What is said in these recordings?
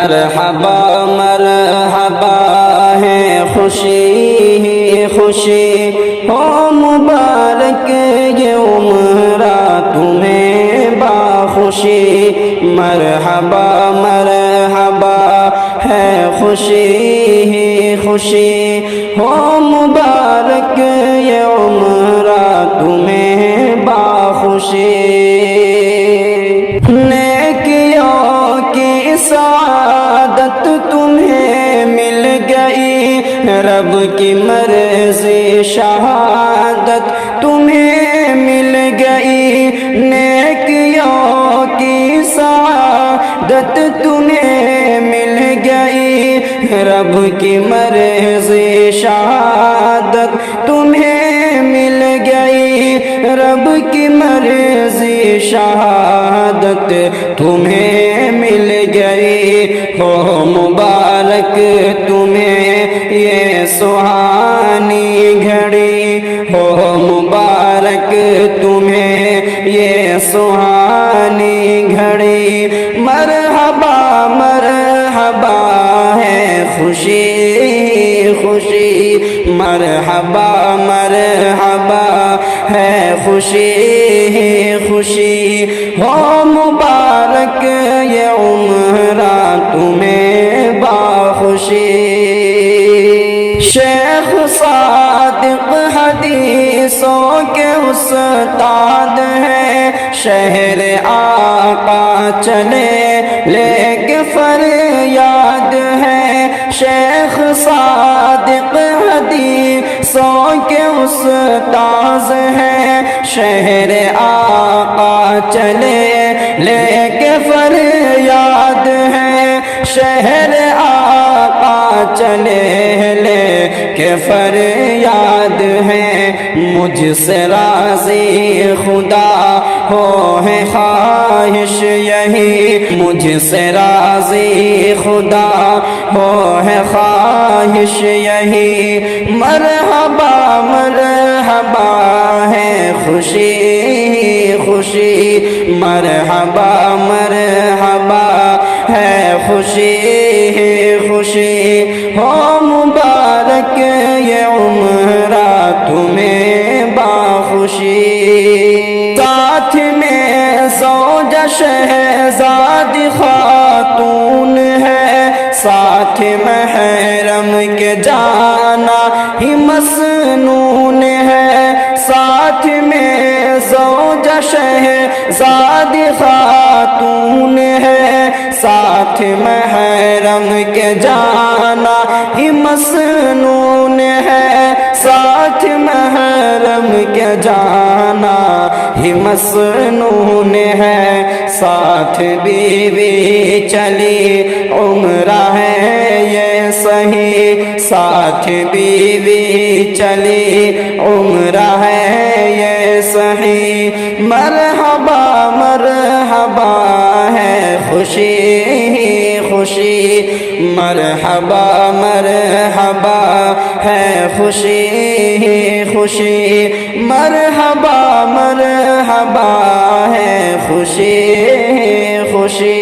مرحبا مرحبا ہے خوشی ہی خوشی ہو مبارک یہ عمرہ تمہیں باخوشی مرحبا مرحبا ہے خوشی ہی خوشی ہو مبارک یہ عمرہ تمہیں باخوشی نیکیوں کی سعادت تمہیں مل گئی رب کی مرضی شہادت تمہیں مل گئی نیکیوں کی سعادت تمہیں مل گئی رب کی مرضی شہادت تمہیں مل گئی رب کی مرضی شہادت تمہیں مل گئی ہو مبارک تمہیں یہ سہانی گھڑی ہو مبارک تمہیں یہ سہانی گھڑی مرحبا مرحبا ہے خوشی خوشی مرحبا مرحبا ہے خوشی خوشی ہو مبارک یہ عمرہ تمہیں باخوشی شیخ صادق حدیثوں کے استاد ہیں شہر آقا چلے لے کے فریاد ہے شیخ صادق حدیثوں کے استاد ہیں شہر آقا چلے لے کے فریاد ہے شہر آقا چلے لے کے فریاد ہے مجھ سے راضی خدا ہو ہے خواہش یہی مجھ سے راضی خدا ہو ہے خواہش یہی مرحبا مرحبا ہے خوشی خوشی مرحبا مرحبا ہے خوشی خوشی ہو مبارک یہ عمرہ تمہیں باخوشی ساتھ میں زوجہ شہزادی خاتون ہے ساتھ محرم کے جانا ہی مسنون ہے ساتھ میں زوجہ شہزادی خاتون ہے ساتھ محرم کے جانا ہی مسنون ہے ساتھ محرم کے جانا ہی مسنون ہے ساتھ بیوی چلی عمرہ ہے یہ صحیح ساتھ بیوی چلی عمرہ ہے یہ صحیح مرحبا مرحبا ہے خوشی خوشی مرحبا مرحبا ہے خوشی خوشی مرحبا مرحبا ہے خوشی خوشی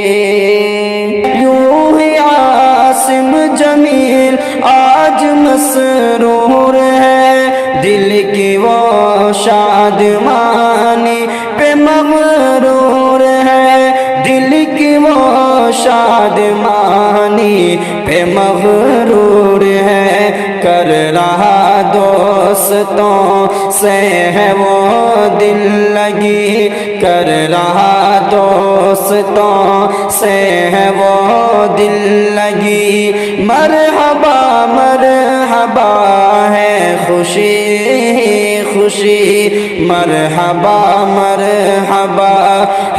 یوں ہی عاصم جمیل آج مسرور ہے دل کی وہ شادمانی پہ مغرور ہے دل کی وہ شادمانی پہ مغرور ہے کر رہا دوستوں سے ہے وہ دل لگی کر رہا دوستوں سے ہے وہ دل لگی مرحبا مرحبا ہے خوشی خوشی مرحبا مرحبا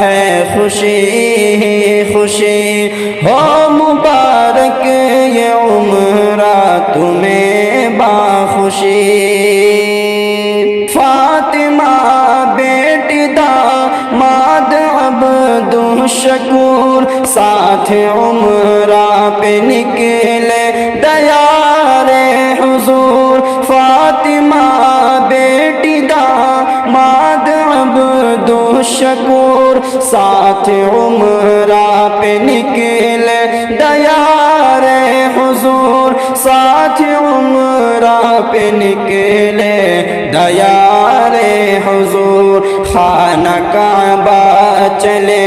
ہے خوشی خوشی ہو مبارک یہ عمرہ تمہیں باخوشی فاطمہ بیٹی داماد عبد الشکور ساتھ عمرہ پہ نکلے دیار حضور فاطمہ بیٹی داماد عبد الشکور ساتھ عمرہ پہ نکلے دیار ساتھ عمرہ پہ نکلے دیار حضور خانہ کعبہ چلے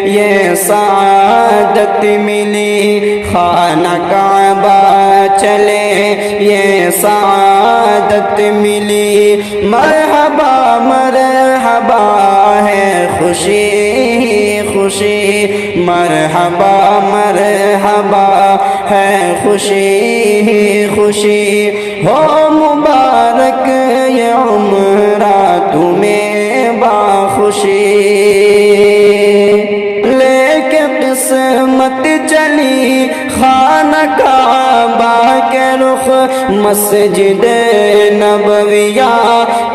یہ سعادت ملی خانہ کعبہ چلے یہ سعادت ملی مرحبا مرحبا ہے خوشی خوشی مرحبا مرحبا ہے خوشی خوشی ہو مبارک یہ عمرہ تمہیں باخوشی لے کے قسمت چلی خانہ کعبہ کے رخ مسجد نبویہ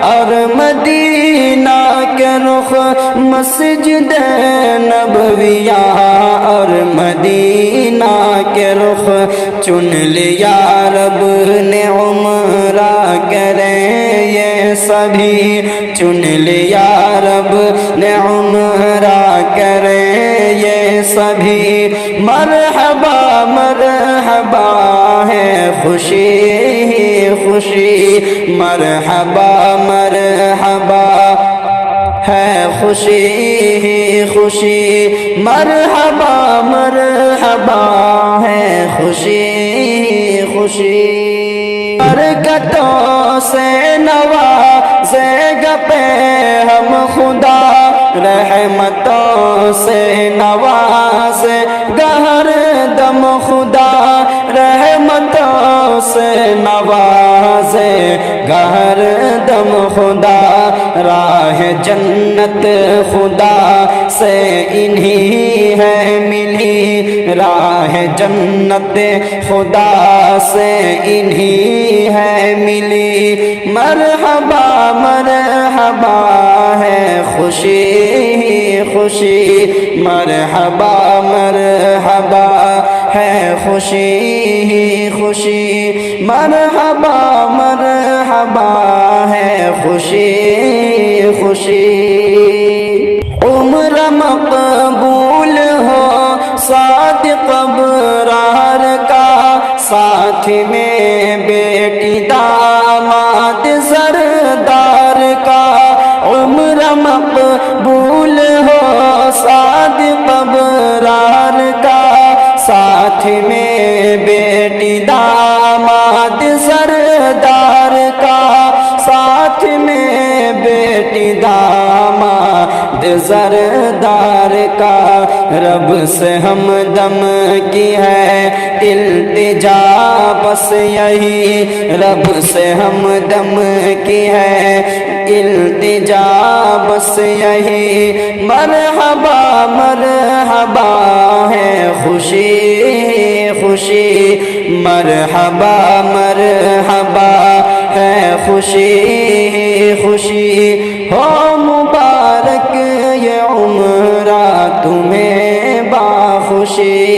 اور مدینہ کے رخ مسجد نبویہ اور مدینہ کے رخ چن لیا رب نے عمرہ کریں یہ سبھی چن لیا رب نے عمرہ کریں یہ سبھی مرحبا مرحبا ہے خوشی خوشی مرحبا مرحبا ہے خوشی خوشی مرحبا مرحبا ہے خوشی خوشی برکتوں سے نوازے گا پہ ہم خدا رحمتوں سے نوازے گا ہر دم خدا رحمتوں سے نوازے گا ہر دم خدا راہ جنت خدا سے انہی ہے ملی راہ جنت خدا سے انہی ہے ملی مرحبا مرحبا ہے خوشی خوشی مرحبا مرحبا ہے خوشی خوشی مرحبا مرحبا ہے خوشی خوشی عمرہ مقبول ہو صادق ابرار کا ساتھ میں بیٹی داماد سردار کا عمرہ مقبول ہو صادق ابرار کا ساتھ میں بیٹی داماد سردار کا ساتھ میں بیٹی داماد سردار کا رب سے ہم دم کی ہے التجا بس یہی رب سے ہم دم کی ہے التجا بس یہی مرحبا مرحبا ہے خوشی خوشی مرحبا مرحبا ہے خوشی خوشی ہو مبارک یہ عمرہ تمہیں باخوشی